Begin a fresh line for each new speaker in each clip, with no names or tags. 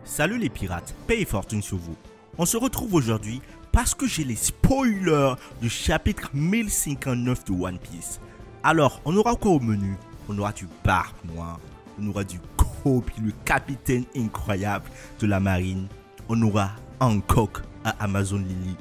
Salut les pirates, paix et fortune sur vous. On se retrouve aujourd'hui parce que j'ai les spoilers du chapitre 1059 de One Piece. Alors, on aura quoi au menu? On aura du Barbe Noire, on aura du Koby, le capitaine incroyable de la marine. On aura Hancock à Amazon Lily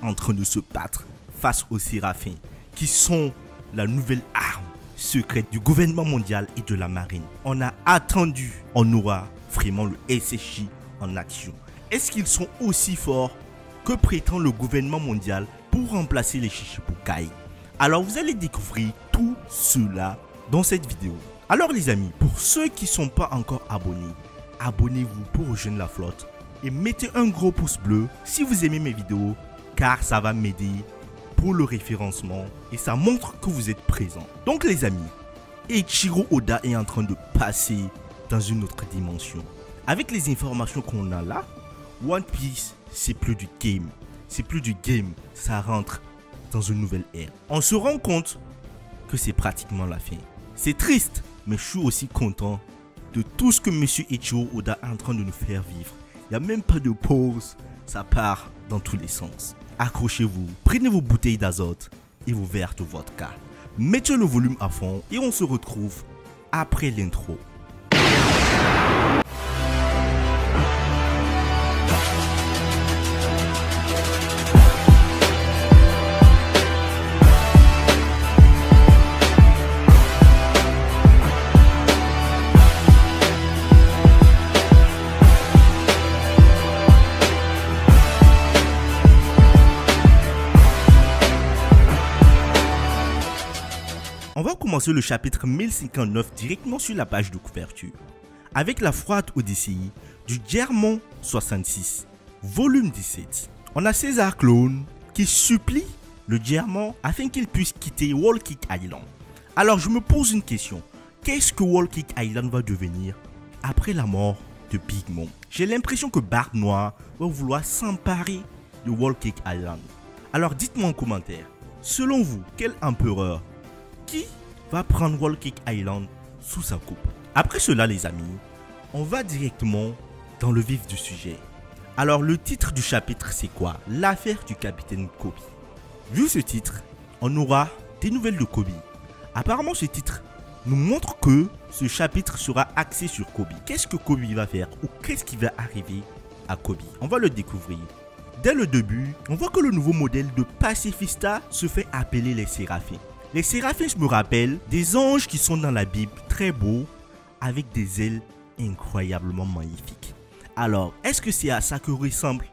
en train de se battre face aux Séraphins, qui sont la nouvelle arme secrète du gouvernement mondial et de la marine. On a attendu, on aura vraiment le SSJ en action. Est-ce qu'ils sont aussi forts que prétend le gouvernement mondial pour remplacer les Shichibukai? Alors vous allez découvrir tout cela dans cette vidéo. Alors les amis, pour ceux qui ne sont pas encore abonnés, abonnez-vous pour rejoindre la flotte et mettez un gros pouce bleu si vous aimez mes vidéos, car ça va m'aider pour le référencement et ça montre que vous êtes présents. Donc les amis, Eiichiro Oda est en train de passer dans une autre dimension. Avec les informations qu'on a là, One Piece, c'est plus du game. C'est plus du game, ça rentre dans une nouvelle ère. On se rend compte que c'est pratiquement la fin. C'est triste, mais je suis aussi content de tout ce que Monsieur Eiichiro Oda est en train de nous faire vivre. Il n'y a même pas de pause, ça part dans tous les sens. Accrochez-vous, prenez vos bouteilles d'azote et vos verres de vodka. Mettez le volume à fond et on se retrouve après l'intro. On va commencer le chapitre 1059 directement sur la page de couverture, avec la froide Odyssée du Diamant 66, volume 17. On a César Clone qui supplie le Diamant afin qu'il puisse quitter Wall Kick Island. Alors je me pose une question, qu'est-ce que Wall Kick Island va devenir après la mort de Big Mom? J'ai l'impression que Barbe Noire va vouloir s'emparer de Wall Kick Island. Alors dites-moi en commentaire, selon vous, quel empereur qui va prendre Wall Kick Island sous sa coupe? Après cela les amis, on va directement dans le vif du sujet. Alors le titre du chapitre c'est quoi? L'affaire du capitaine Koby. Vu ce titre, on aura des nouvelles de Koby. Apparemment ce titre nous montre que ce chapitre sera axé sur Koby. Qu'est-ce que Koby va faire ou qu'est-ce qui va arriver à Koby? On va le découvrir. Dès le début, on voit que le nouveau modèle de pacifista se fait appeler les Séraphins. Les Séraphins, je me rappelle, des anges qui sont dans la Bible, très beaux, avec des ailes incroyablement magnifiques. Alors, est-ce que c'est à ça que ressemble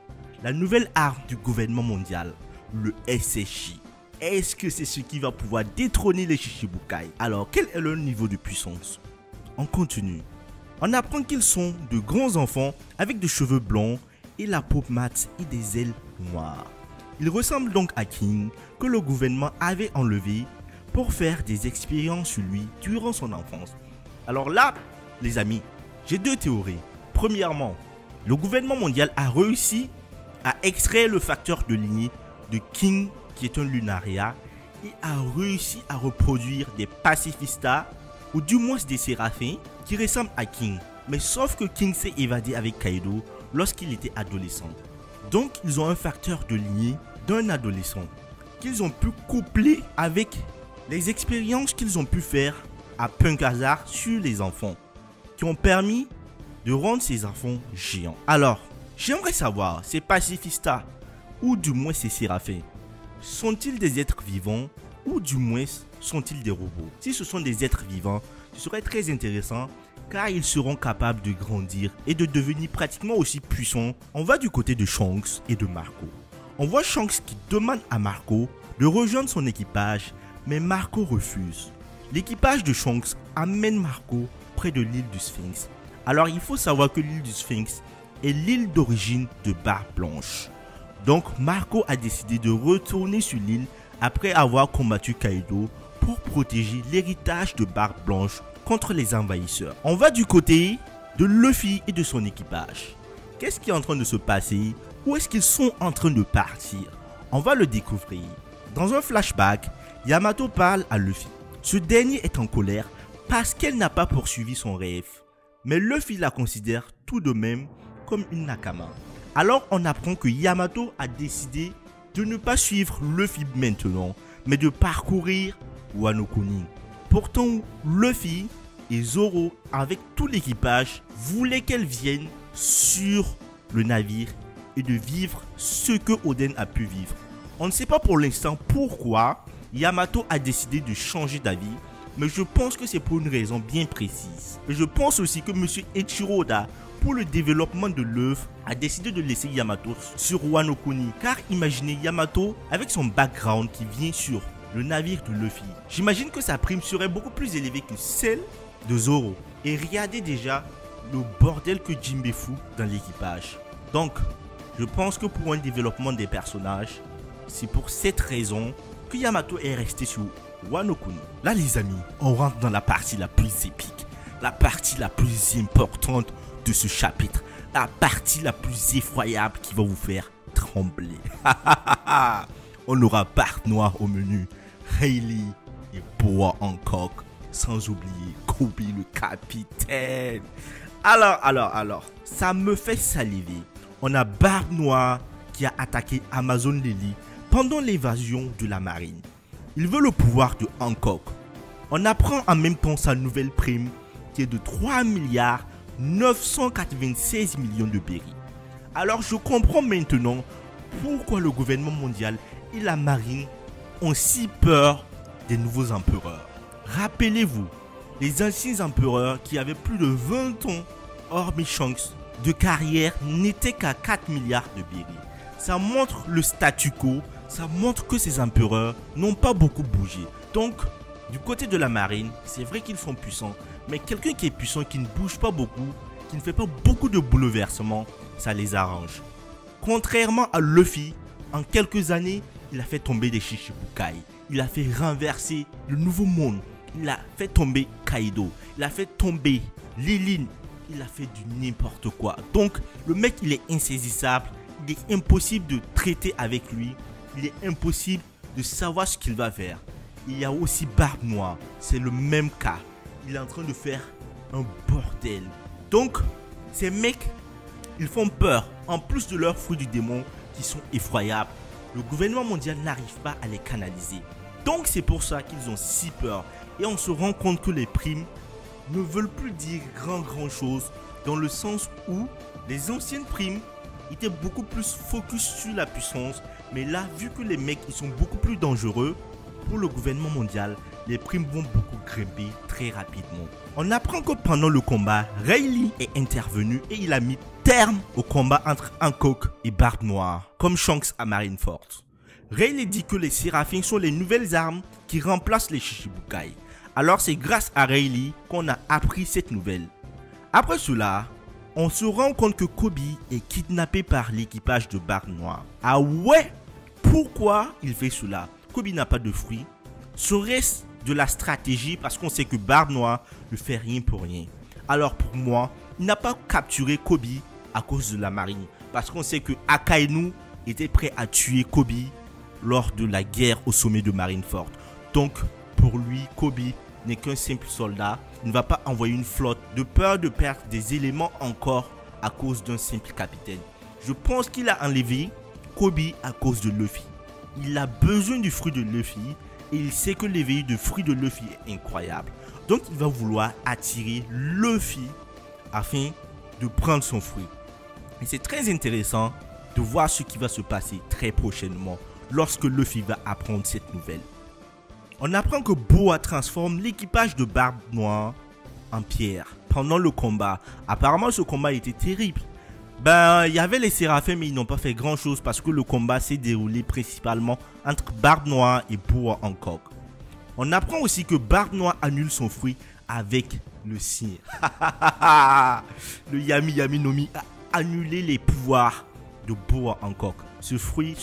la nouvelle arme du gouvernement mondial, le SSJ? Est-ce que c'est ce qui va pouvoir détrôner les Shichibukai? Alors, quel est leur niveau de puissance? On continue. On apprend qu'ils sont de grands enfants avec des cheveux blancs et la peau mate et des ailes noires. Ils ressemblent donc à King, que le gouvernement avait enlevé pour faire des expériences sur lui durant son enfance. Alors là, les amis, j'ai deux théories. Premièrement, le gouvernement mondial a réussi à extraire le facteur de lignée de King, qui est un Lunaria, et a réussi à reproduire des pacifistas, ou du moins des Séraphins, qui ressemblent à King. Mais sauf que King s'est évadé avec Kaido lorsqu'il était adolescent. Donc, ils ont un facteur de lignée d'un adolescent qu'ils ont pu coupler avec les expériences qu'ils ont pu faire à Punk Hazard sur les enfants, qui ont permis de rendre ces enfants géants. Alors, j'aimerais savoir, ces pacifistas, ou du moins ces séraphins, sont-ils des êtres vivants, ou du moins sont-ils des robots? Si ce sont des êtres vivants, ce serait très intéressant, car ils seront capables de grandir et de devenir pratiquement aussi puissants. On va du côté de Shanks et de Marco. On voit Shanks qui demande à Marco de rejoindre son équipage, mais Marco refuse. L'équipage de Shanks amène Marco près de l'île du Sphinx. Alors il faut savoir que l'île du Sphinx est l'île d'origine de Barbe Blanche. Donc Marco a décidé de retourner sur l'île après avoir combattu Kaido pour protéger l'héritage de Barbe Blanche contre les envahisseurs. On va du côté de Luffy et de son équipage. Qu'est-ce qui est en train de se passer? Où est-ce qu'ils sont en train de partir? On va le découvrir. Dans un flashback, Yamato parle à Luffy. Ce dernier est en colère parce qu'elle n'a pas poursuivi son rêve. Mais Luffy la considère tout de même comme une Nakama. Alors on apprend que Yamato a décidé de ne pas suivre Luffy maintenant, mais de parcourir Wano Kuni. Pourtant, Luffy et Zoro, avec tout l'équipage, voulaient qu'elle vienne sur le navire et de vivre ce que Oden a pu vivre. On ne sait pas pour l'instant pourquoi Yamato a décidé de changer d'avis, mais je pense que c'est pour une raison bien précise. Et je pense aussi que M. Eiichiro Oda, pour le développement de l'œuvre, a décidé de laisser Yamato sur Wano Kuni. Car imaginez Yamato avec son background qui vient sur le navire de Luffy. J'imagine que sa prime serait beaucoup plus élevée que celle de Zoro. Et regardez déjà le bordel que Jinbe fout dans l'équipage. Donc, je pense que pour un développement des personnages, c'est pour cette raison que Yamato est resté sur Wano Kuni. Là les amis, on rentre dans la partie la plus épique, la partie la plus importante de ce chapitre, la partie la plus effroyable qui va vous faire trembler. On aura Barbe Noire au menu, Rayleigh et Boa Hancock, sans oublier Kobe le capitaine. Alors, ça me fait saliver. On a Barbe Noire qui a attaqué Amazon Lily pendant l'invasion de la marine. Il veut le pouvoir de Hancock. On apprend en même temps sa nouvelle prime qui est de 3 milliards 996 millions de berries. Alors je comprends maintenant pourquoi le gouvernement mondial et la marine ont si peur des nouveaux empereurs. Rappelez-vous, les anciens empereurs qui avaient plus de 20 ans, hormis Shanks, de carrière n'étaient qu'à 4 milliards de berries. Ça montre le statu quo, ça montre que ces empereurs n'ont pas beaucoup bougé. Donc, du côté de la marine, c'est vrai qu'ils sont puissants, mais quelqu'un qui est puissant, qui ne bouge pas beaucoup, qui ne fait pas beaucoup de bouleversements, ça les arrange. Contrairement à Luffy, en quelques années, il a fait tomber des Shichibukai. Il a fait renverser le nouveau monde. Il a fait tomber Kaido. Il a fait tomber Lilin. Il a fait du n'importe quoi. Donc, le mec, il est insaisissable. Il est impossible de traiter avec lui. Il est impossible de savoir ce qu'il va faire. Il y a aussi Barbe Noire. C'est le même cas. Il est en train de faire un bordel. Donc, ces mecs, ils font peur. En plus de leurs fruits du démon qui sont effroyables, le gouvernement mondial n'arrive pas à les canaliser. Donc, c'est pour ça qu'ils ont si peur. Et on se rend compte que les primes ne veulent plus dire grand chose, dans le sens où les anciennes primes étaient beaucoup plus focus sur la puissance. Mais là, vu que les mecs ils sont beaucoup plus dangereux, pour le gouvernement mondial, les primes vont beaucoup grimper très rapidement. On apprend que pendant le combat, Rayleigh est intervenu et il a mis terme au combat entre Hancock et Barbe Noire, comme Shanks à Marineford. Rayleigh dit que les Séraphins sont les nouvelles armes qui remplacent les Shichibukai. Alors c'est grâce à Rayleigh qu'on a appris cette nouvelle. Après cela, on se rend compte que Kobe est kidnappé par l'équipage de Barbe Noire. Ah ouais? Pourquoi il fait cela? Kobe n'a pas de fruits. Serait-ce de la stratégie parce qu'on sait que Barbe Noire ne fait rien pour rien? Alors pour moi, il n'a pas capturé Kobe à cause de la marine. Parce qu'on sait que Akainu était prêt à tuer Kobe lors de la guerre au sommet de Marineford. Donc pour lui, Kobe n'est qu'un simple soldat. Il ne va pas envoyer une flotte de peur de perdre des éléments encore à cause d'un simple capitaine. Je pense qu'il a enlevé Kobe à cause de Luffy. Il a besoin du fruit de Luffy et il sait que l'éveil de fruit de Luffy est incroyable. Donc il va vouloir attirer Luffy afin de prendre son fruit. Et c'est très intéressant de voir ce qui va se passer très prochainement lorsque Luffy va apprendre cette nouvelle. On apprend que Boa transforme l'équipage de Barbe Noire en pierre pendant le combat. Apparemment ce combat était terrible. Il y avait les Séraphins mais ils n'ont pas fait grand chose parce que le combat s'est déroulé principalement entre Barbe Noire et Boa Hancock. On apprend aussi que Barbe Noire annule son fruit avec le sien. Le Yami Yami no Mi a annulé les pouvoirs de Boa Hancock. Ce fruit,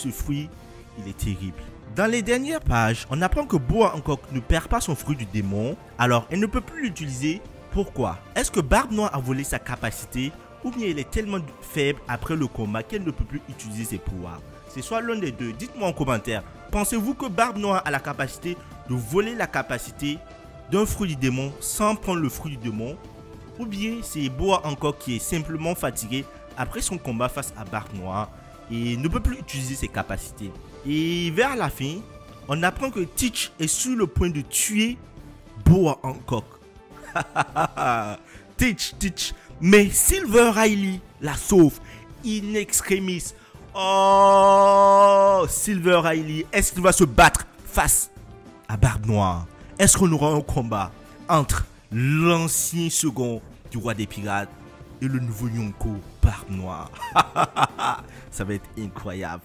il est terrible. Dans les dernières pages, on apprend que Boa Hancock ne perd pas son fruit du démon. Alors, elle ne peut plus l'utiliser. Pourquoi? Est-ce que Barbe Noire a volé sa capacité? Ou bien elle est tellement faible après le combat qu'elle ne peut plus utiliser ses pouvoirs? C'est soit l'un des deux. Dites-moi en commentaire. Pensez-vous que Barbe Noire a la capacité de voler la capacité d'un fruit du démon sans prendre le fruit du démon? Ou bien c'est Boa Hancock qui est simplement fatigué après son combat face à Barbe Noire et ne peut plus utiliser ses capacités. Et vers la fin, on apprend que Teach est sur le point de tuer Boa Hancock. Teach. Mais Silver Riley la sauve in extremis. Oh, Silver Riley, est-ce qu'il va se battre face à Barbe Noire? Est-ce qu'on aura un combat entre l'ancien second du roi des pirates et le nouveau Yonko Barbe Noire? Ça va être incroyable.